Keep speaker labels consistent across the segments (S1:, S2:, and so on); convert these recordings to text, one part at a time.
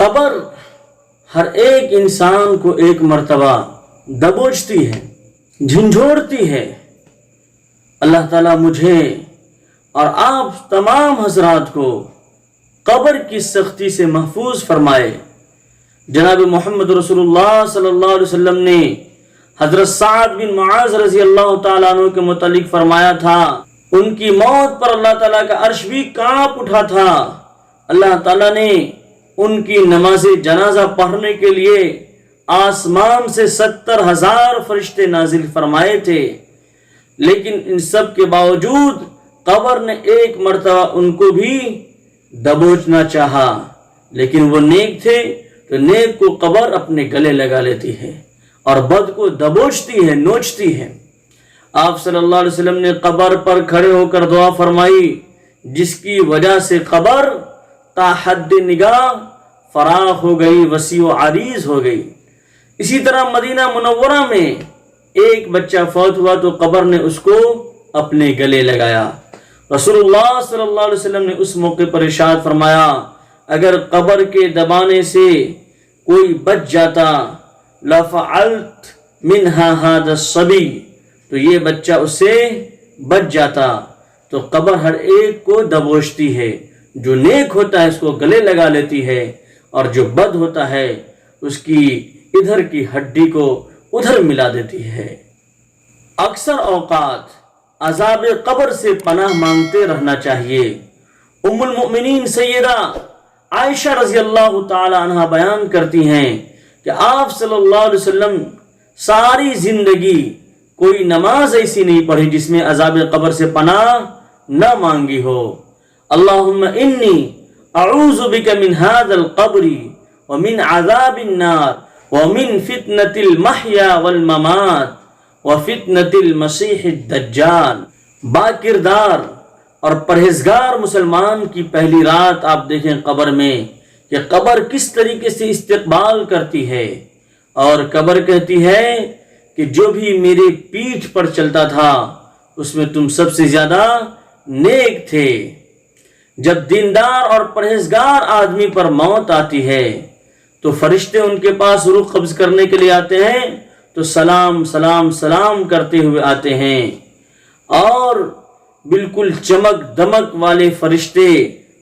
S1: قبر ہر ایک انسان کو ایک مرتبہ دبوچتی ہے، جھنجھوڑتی ہے۔ اللہ تعالیٰ مجھے اور آپ تمام حضرات کو قبر کی سختی سے محفوظ فرمائے۔ جناب محمد رسول اللہ صلی اللہ علیہ وسلم نے حضرت سعد بن معاذ رضی اللہ تعالیٰ عنہ کے متعلق فرمایا تھا، ان کی موت پر اللہ تعالیٰ کا عرش بھی کانپ اٹھا تھا۔ اللہ تعالیٰ نے ان کی نماز جنازہ پڑھنے کے لیے آسمان سے 70,000 فرشتے نازل فرمائے تھے، لیکن ان سب کے باوجود قبر نے ایک مرتبہ ان کو بھی دبوچنا چاہا، لیکن وہ نیک تھے تو نیک کو قبر اپنے گلے لگا لیتی ہے اور بد کو دبوچتی ہے، نوچتی ہے۔ آپ صلی اللہ علیہ وسلم نے قبر پر کھڑے ہو کر دعا فرمائی، جس کی وجہ سے قبر تا حد نگاہ فراخ ہو گئی، وسیع و عریض ہو گئی۔ اسی طرح مدینہ منورہ میں ایک بچہ فوت ہوا تو قبر نے اس کو اپنے گلے لگایا۔ رسول اللہ صلی اللہ علیہ وسلم نے اس موقع پر ارشاد فرمایا، اگر قبر کے دبانے سے کوئی بچ جاتا لَفَعَلْتْ مِنْهَا هَذَا الصَّبِيُّ، تو یہ بچہ اس سے بچ جاتا۔ تو قبر ہر ایک کو دبوچتی ہے، جو نیک ہوتا ہے اس کو گلے لگا لیتی ہے، اور جو بد ہوتا ہے اس کی ادھر کی ہڈی کو ادھر ملا دیتی ہے۔ اکثر اوقات عذاب قبر سے پناہ مانگتے رہنا چاہیے۔ ام المؤمنین سیدہ عائشہ رضی اللہ تعالی عنہ بیان کرتی ہیں کہ آپ صلی اللہ علیہ وسلم ساری زندگی کوئی نماز ایسی نہیں پڑھی جس میں عذاب قبر سے پناہ نہ مانگی ہو۔ اللہم انی اعوذ بک من ھذا القبر ومن عذاب النار ومن فتنة المحیا والممات وفتنة المسیح الدجال۔ با کردار اور پرہیزگار مسلمان کی پہلی رات آپ دیکھیں قبر میں کہ قبر کس طریقے سے استقبال کرتی ہے، اور قبر کہتی ہے کہ جو بھی میرے پیٹھ پر چلتا تھا اس میں تم سب سے زیادہ نیک تھے۔ جب دیندار اور پرہیزگار آدمی پر موت آتی ہے تو فرشتے ان کے پاس روح قبض کرنے کے لیے آتے ہیں تو سلام سلام سلام کرتے ہوئے آتے ہیں، اور بالکل چمک دمک والے فرشتے،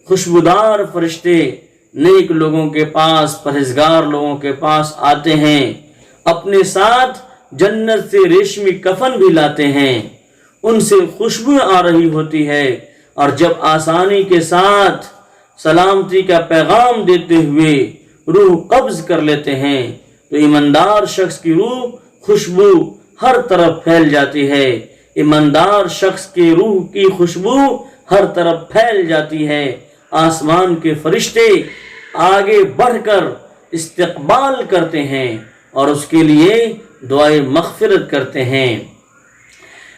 S1: خوشبودار فرشتے نیک لوگوں کے پاس، پرہیزگار لوگوں کے پاس آتے ہیں، اپنے ساتھ جنت سے ریشمی کفن بھی لاتے ہیں، ان سے خوشبو آ رہی ہوتی ہے، اور جب آسانی کے ساتھ سلامتی کا پیغام دیتے ہوئے روح قبض کر لیتے ہیں تو ایماندار شخص کی روح خوشبو ہر طرف پھیل جاتی ہے، ایماندار شخص کی روح کی خوشبو ہر طرف پھیل جاتی ہے۔ آسمان کے فرشتے آگے بڑھ کر استقبال کرتے ہیں اور اس کے لیے دعائے مغفرت کرتے ہیں۔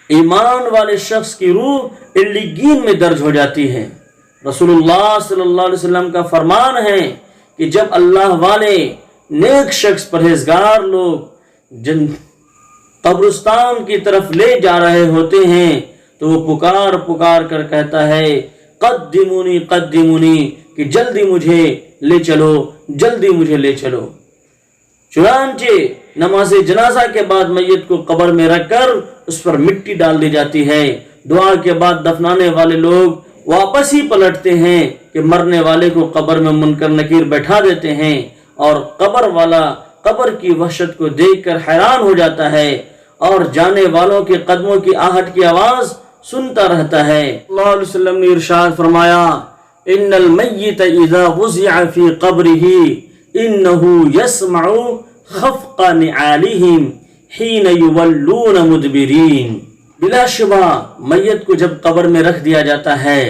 S1: ایمان والے شخص کی روح علیین میں درج ہو جاتی ہے۔ رسول اللہ صلی اللہ علیہ وسلم کا فرمان ہے کہ جب اللہ والے نیک شخص، پرہیزگار لوگ قبرستان کی طرف لے جا رہے ہوتے ہیں تو وہ پکار پکار کر کہتا ہے، قدمونی قدمونی، کہ جلدی مجھے لے چلو، جلدی مجھے لے چلو۔ چنانچہ نماز جنازہ کے بعد میت کو قبر میں رکھ کر اس پر مٹی ڈال دی جاتی ہے۔ دعا کے بعد دفنانے والے لوگ واپس ہی پلٹتے ہیں کہ مرنے والے کو قبر میں منکر نکیر بیٹھا دیتے ہیں، اور قبر والا قبر کی وحشت کو دیکھ کر حیران ہو جاتا ہے اور جانے والوں کے قدموں کی آہٹ کی آواز سنتا رہتا ہے۔ اللہ علیہ وسلم نے ارشاد فرمایا، ان المیت اذا وضع فی قبرہ انہ یسمع خفق نعالہم حین یولون مدبرین۔ بلا شبہ میت کو جب قبر میں رکھ دیا جاتا ہے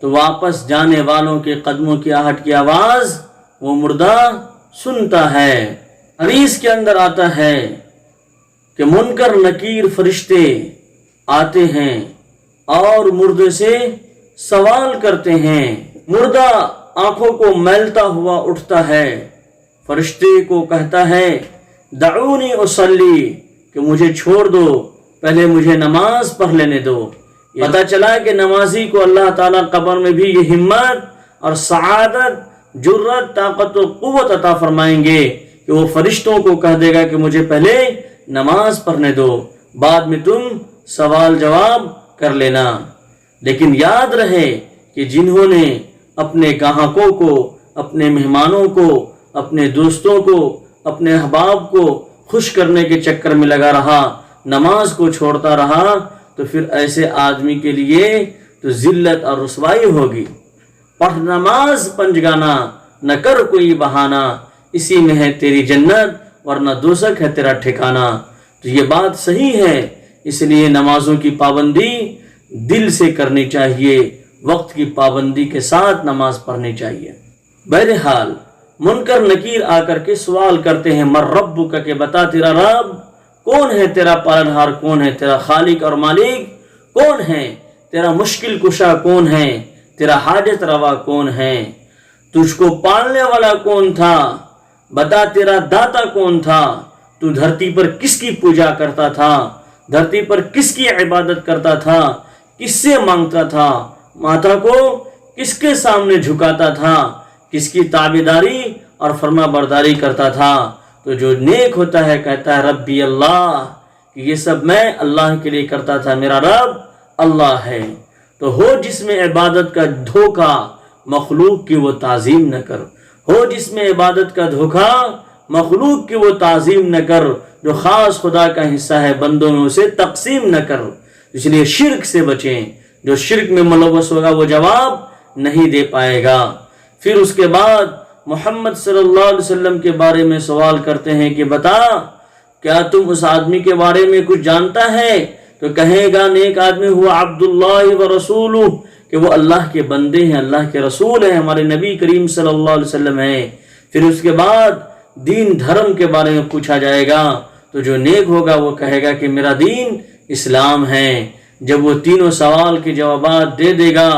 S1: تو واپس جانے والوں کے قدموں کی آہٹ کی آواز وہ مردہ سنتا ہے۔ حدیث کے اندر آتا ہے کہ منکر نکیر فرشتے آتے ہیں اور مردے سے سوال کرتے ہیں۔ مردہ آنکھوں کو میلتا ہوا اٹھتا ہے، فرشتے کو کہتا ہے، دعونی اصلی، کہ مجھے چھوڑ دو، پہلے مجھے نماز پڑھ لینے دو۔ پتہ چلا کہ نمازی کو اللہ تعالیٰ قبر میں بھی یہ ہمت اور سعادت جرت طاقت و قوت عطا فرمائیں گے کہ وہ فرشتوں کو کہہ دے گا کہ مجھے پہلے نماز پڑھنے دو، بعد میں تم سوال جواب کر لینا۔ لیکن یاد رہے کہ جنہوں نے اپنے گاہکوں کو، اپنے مہمانوں کو، اپنے دوستوں کو، اپنے احباب کو خوش کرنے کے چکر میں لگا رہا، نماز کو چھوڑتا رہا، تو پھر ایسے آدمی کے لیے تو ذلت اور رسوائی ہوگی۔ پڑھ نماز پنجگانا، نہ کر کوئی بہانہ، اسی میں ہے تیری جنت ورنہ دوزخ ہے تیرا ٹھکانہ۔ تو یہ بات صحیح ہے، اس لیے نمازوں کی پابندی دل سے کرنی چاہیے، وقت کی پابندی کے ساتھ نماز پڑھنی چاہیے۔ بہرحال منکر نکیر آ کر کے سوال کرتے ہیں مر ربک، کہ بتا تیرا رب کون ہے، تیرا پالنہار کون ہے، تیرا خالق اور مالک کون ہے، تیرا مشکل کشا کون ہے، تیرا حاجت روا کون ہے، تجھ کو پالنے والا کون تھا، بتا تیرا داتا کون تھا، تو دھرتی پر کس کی پوجا کرتا تھا، دھرتی پر کس کی عبادت کرتا تھا، کس سے مانگتا تھا، ماتا کو کس کے سامنے جھکاتا تھا، کس کی تابعداری اور فرما برداری کرتا تھا۔ تو جو نیک ہوتا ہے کہتا ہے ربی اللہ، کہ یہ سب میں اللہ کے لیے کرتا تھا، میرا رب اللہ ہے۔ تو ہو جس میں عبادت کا دھوکہ، مخلوق کی وہ تعظیم نہ کر، ہو جس میں عبادت کا دھوکہ، مخلوق کی وہ تعظیم نہ کر، جو خاص خدا کا حصہ ہے بندوں میں اسے تقسیم نہ کر۔ اس لیے شرک سے بچیں، جو شرک میں ملوث ہوگا وہ جواب نہیں دے پائے گا۔ پھر اس کے بعد محمد صلی اللہ علیہ وسلم کے بارے میں سوال کرتے ہیں کہ بتا کیا تم اس آدمی کے بارے میں کچھ جانتا ہے؟ تو کہے گا نیک آدمی ہوا عبداللہ و رسولہ، کہ وہ اللہ کے بندے ہیں، اللہ کے رسول ہیں، ہمارے نبی کریم صلی اللہ علیہ وسلم ہیں۔ پھر اس کے بعد دین دھرم کے بارے میں پوچھا جائے گا، تو جو نیک ہوگا وہ کہے گا کہ میرا دین اسلام ہے۔ جب وہ تینوں سوال کے جوابات دے دے گا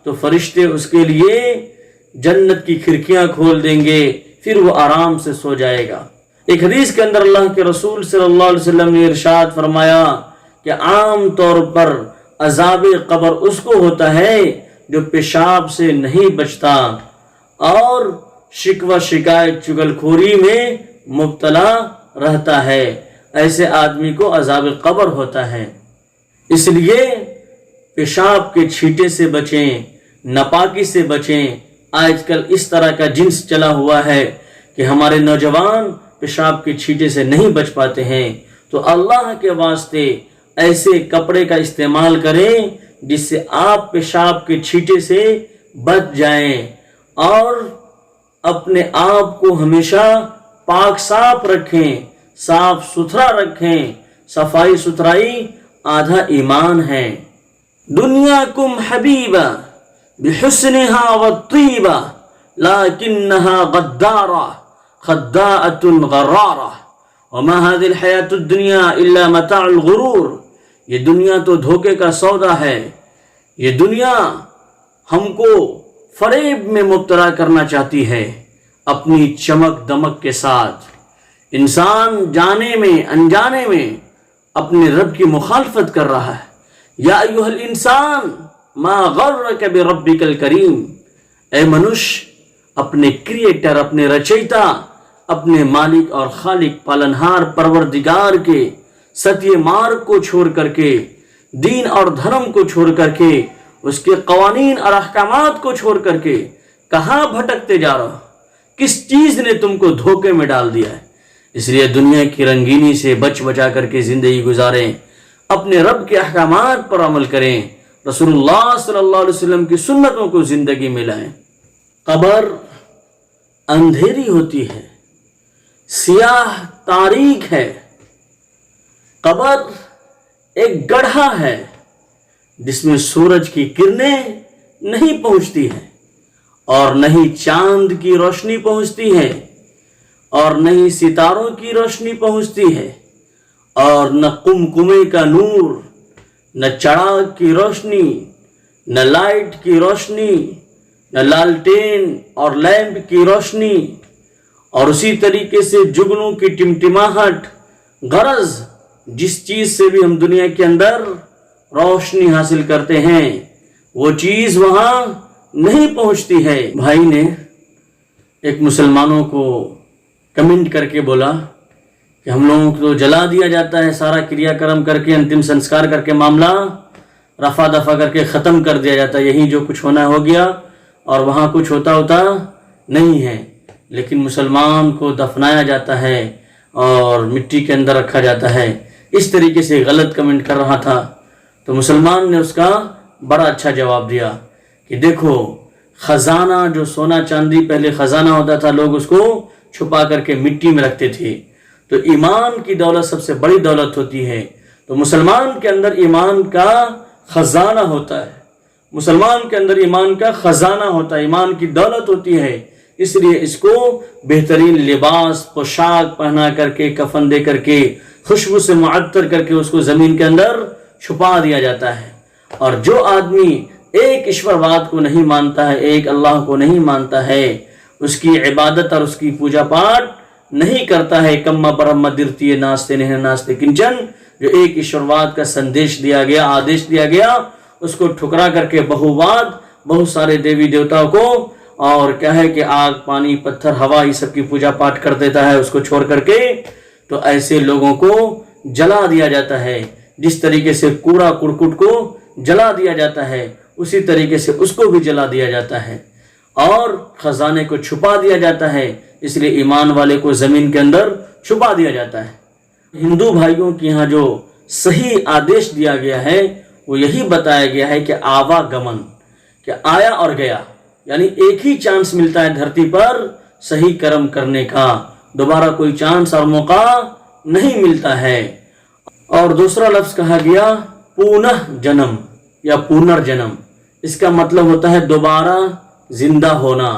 S1: تو فرشتے اس کے لیے جنت کی کھڑکیاں کھول دیں گے، پھر وہ آرام سے سو جائے گا۔ ایک حدیث کے اندر اللہ کے رسول صلی اللہ علیہ وسلم نے ارشاد فرمایا کہ عام طور پر عذاب قبر اس کو ہوتا ہے جو پیشاب سے نہیں بچتا اور شکوہ شکایت چغل خوری میں مبتلا رہتا ہے، ایسے آدمی کو عذاب قبر ہوتا ہے۔ اس لیے پیشاب کے چھینٹے سے بچیں، ناپاکی سے بچیں۔ آج کل اس طرح کا جنس چلا ہوا ہے کہ ہمارے نوجوان پیشاب کے چھینٹے سے نہیں بچ پاتے ہیں، تو اللہ کے واسطے ایسے کپڑے کا استعمال کریں جس سے آپ پیشاب کے چھینٹے سے بچ جائیں، اور اپنے آپ کو ہمیشہ پاک صاف رکھیں، صاف ستھرا رکھیں۔ صفائی ستھرائی آدھا ایمان ہے۔ دنیاکم حبیبہ بحسنہا والطیبہ لیکنہا غدارہ خداعۃ غرارہ وما هذه الحیاۃ الدنیا الا متاع الغرور۔ یہ دنیا تو دھوکے کا سودا ہے، یہ دنیا ہم کو فریب میں مبتلا کرنا چاہتی ہے اپنی چمک دمک کے ساتھ۔ انسان جانے میں انجانے میں اپنے رب کی مخالفت کر رہا ہے۔ یا ایھا الانسان ما غرک بربک الکریم، اے منوش اپنے کریٹر، اپنے رچیتا، اپنے مالک اور خالق پالنہار پروردگار کے ستیہ مارگ کو چھوڑ کر کے، دین اور دھرم کو چھوڑ کر کے، اس کے قوانین اور احکامات کو چھوڑ کر کے کہاں بھٹکتے جا رہا ہو؟ کس چیز نے تم کو دھوکے میں ڈال دیا ہے؟ اس لیے دنیا کی رنگینی سے بچ بچا کر کے زندگی گزاریں، اپنے رب کے احکامات پر عمل کریں، رسول اللہ صلی اللہ علیہ وسلم کی سنتوں کو زندگی میں لائیں۔ قبر اندھیری ہوتی ہے، سیاہ تاریک ہے۔ قبر ایک گڑھا ہے جس میں سورج کی کرنیں نہیں پہنچتی ہیں، اور نہ ہی چاند کی روشنی پہنچتی ہے، اور نہ ہی ستاروں کی روشنی پہنچتی ہے، اور نہ قمقمے کا نور، نہ چراغ کی روشنی، نہ لائٹ کی روشنی، نہ لالٹین اور لیمپ کی روشنی، اور اسی طریقے سے جگنوں کی ٹمٹماہٹ۔ غرض جس چیز سے بھی ہم دنیا کے اندر روشنی حاصل کرتے ہیں وہ چیز وہاں نہیں پہنچتی ہے۔ بھائی نے ایک مسلمانوں کو کمنٹ کر کے بولا کہ ہم لوگوں کو تو جلا دیا جاتا ہے، سارا کریا کرم کر کے انتم سنسکار کر کے معاملہ رفع دفع کر کے ختم کر دیا جاتا ہے، یہی جو کچھ ہونا ہو گیا اور وہاں کچھ ہوتا نہیں ہے، لیکن مسلمان کو دفنایا جاتا ہے اور مٹی کے اندر رکھا جاتا ہے۔ اس طریقے سے غلط کمنٹ کر رہا تھا، تو مسلمان نے اس کا بڑا اچھا جواب دیا کہ دیکھو، خزانہ جو سونا چاندی پہلے خزانہ ہوتا تھا، لوگ اس کو چھپا کر کے مٹی میں رکھتے تھے، تو ایمان کی دولت سب سے بڑی دولت ہوتی ہے۔ تو مسلمان کے اندر ایمان کا خزانہ ہوتا ہے، مسلمان کے اندر ایمان کا خزانہ ہوتا ہے، ایمان کی دولت ہوتی ہے، اس لیے اس کو بہترین لباس پوشاک پہنا کر کے، کفن دے کر کے، خوشبو سے معطر کر کے اس کو زمین کے اندر چھپا دیا جاتا ہے۔ اور جو آدمی ایک ایشورواد کو نہیں مانتا ہے، ایک اللہ کو نہیں مانتا ہے، اس کی عبادت اور اس کی پوجا پاٹ نہیں کرتا ہے، کما برہم درتی ناستے نہیں ناستے کنچن، جو ایک ایشورواد کا سندیش دیا گیا، آدیش دیا گیا، اس کو ٹھکرا کر کے بہوواد، بہت سارے دیوی دیوتاؤں کو، اور کیا ہے کہ آگ پانی پتھر ہوا یہ سب کی پوجا پاٹ کر دیتا ہے اس کو چھوڑ کر کے، تو ایسے لوگوں کو جلا دیا جاتا ہے۔ جس طریقے سے کوڑا کرکٹ کو جلا دیا جاتا ہے، اسی طریقے سے اس کو بھی جلا دیا جاتا ہے اور خزانے کو چھپا دیا جاتا ہے، اس لیے ایمان والے کو زمین کے اندر چھپا دیا جاتا ہے۔ ہندو بھائیوں کے یہاں جو صحیح آدیش دیا گیا ہے وہ یہی بتایا گیا ہے کہ آواگمن، کہ آیا اور گیا، یعنی ایک ہی چانس ملتا ہے دھرتی پر صحیح کرم کرنے کا، دوبارہ کوئی چانس اور موقع نہیں ملتا ہے۔ اور دوسرا لفظ کہا گیا پونہ جنم یا پونر جنم، اس کا مطلب ہوتا ہے دوبارہ زندہ ہونا۔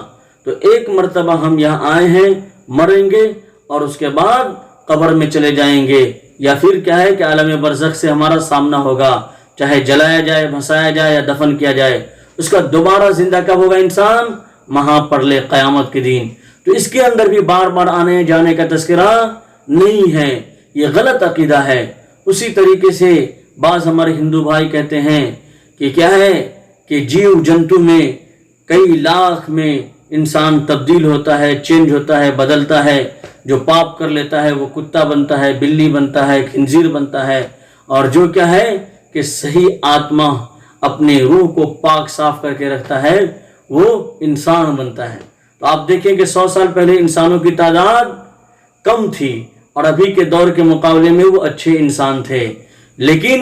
S1: تو ایک مرتبہ ہم یہاں آئے ہیں، مریں گے اور اس کے بعد قبر میں چلے جائیں گے، یا پھر کیا ہے کہ عالم برزخ سے ہمارا سامنا ہوگا، چاہے جلایا جائے، بھسایا جائے یا دفن کیا جائے، اس کا دوبارہ زندہ کب ہوگا انسان؟ مہا پرلے، قیامت کے دن۔ تو اس کے اندر بھی بار بار آنے جانے کا تذکرہ نہیں ہے، یہ غلط عقیدہ ہے۔ اسی طریقے سے بعض ہمارے ہندو بھائی کہتے ہیں کہ کیا ہے کہ جیو جنتو میں کئی لاکھ میں انسان تبدیل ہوتا ہے، چینج ہوتا ہے، بدلتا ہے، جو پاپ کر لیتا ہے وہ کتا بنتا ہے، بلی بنتا ہے، خنزیر بنتا ہے، اور جو کیا ہے کہ صحیح آتما اپنے روح کو پاک صاف کر کے رکھتا ہے وہ انسان بنتا ہے۔ تو آپ دیکھیں کہ 100 سال پہلے انسانوں کی تعداد کم تھی اور ابھی کے دور کے مقابلے میں وہ اچھے انسان تھے، لیکن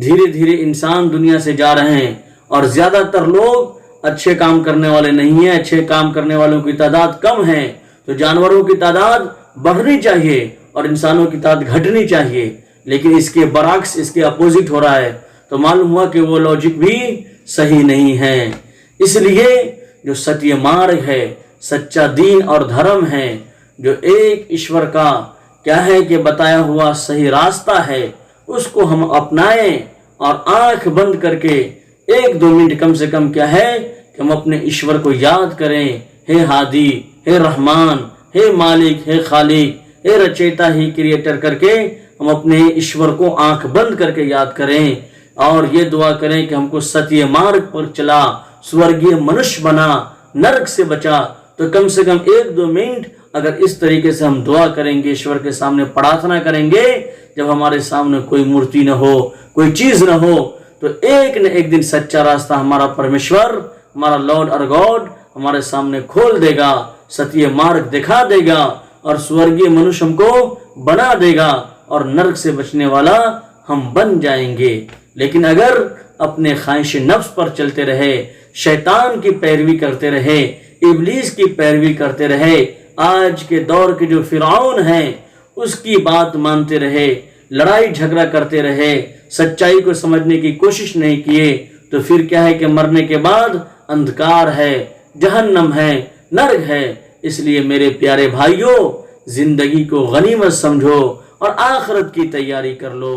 S1: دھیرے دھیرے انسان دنیا سے جا رہے ہیں اور زیادہ تر لوگ اچھے کام کرنے والے نہیں ہیں، اچھے کام کرنے والوں کی تعداد کم ہے۔ تو جانوروں کی تعداد بڑھنی چاہیے اور انسانوں کی تعداد گھٹنی چاہیے، لیکن اس کے برعکس، اس کے اپوزٹ ہو رہا ہے، تو معلوم ہوا کہ وہ لاجک بھی صحیح نہیں ہے۔ اس لیے جو ستیہ مارگ ہے، سچا دین اور دھرم ہے، جو ایک ایشور کا کیا ہے کہ بتایا ہوا صحیح راستہ ہے، اس کو ہم اپنائیں اور آنکھ بند کر کے 1-2 منٹ کم سے کم کیا ہے کہ ہم اپنے ایشور کو یاد کریں، ہے ہادی، ہے رحمان، ہے مالک، ہے خالق، ہے رچیتا، ہی کریٹر کر کے ہم اپنے ایشور کو آنکھ بند کر کے یاد کریں اور یہ دعا کریں کہ ہم کو ستیہ مارگ پر چلا، سورگیہ منش بنا، نرک سے بچا۔ تو کم سے کم 1-2 منٹ اگر اس طریقے سے ہم دعا کریں گے، ایشور کے سامنے پرارتھنا کریں گے، جب ہمارے سامنے کوئی مورتی نہ ہو، کوئی چیز نہ ہو، تو ایک نہ ایک دن سچا راستہ ہمارا پرمیشور، ہمارا لارڈ اور گاڈ ہمارے سامنے کھول دے گا، ستیہ مارگ دکھا دے گا اور سورگیہ منش ہم کو بنا دے گا اور نرک سے بچنے والا ہم بن جائیں گے۔ لیکن اگر اپنے خواہش نفس پر چلتے رہے، شیطان کی پیروی کرتے رہے، ابلیس کی پیروی کرتے رہے، آج کے دور کے جو فرعون ہیں اس کی بات مانتے رہے، لڑائی جھگڑا کرتے رہے، سچائی کو سمجھنے کی کوشش نہیں کیے، تو پھر کیا ہے کہ مرنے کے بعد اندھکار ہے، جہنم ہے، نرک ہے۔ اس لیے میرے پیارے بھائیوں، زندگی کو غنیمت سمجھو اور آخرت کی تیاری کر لو۔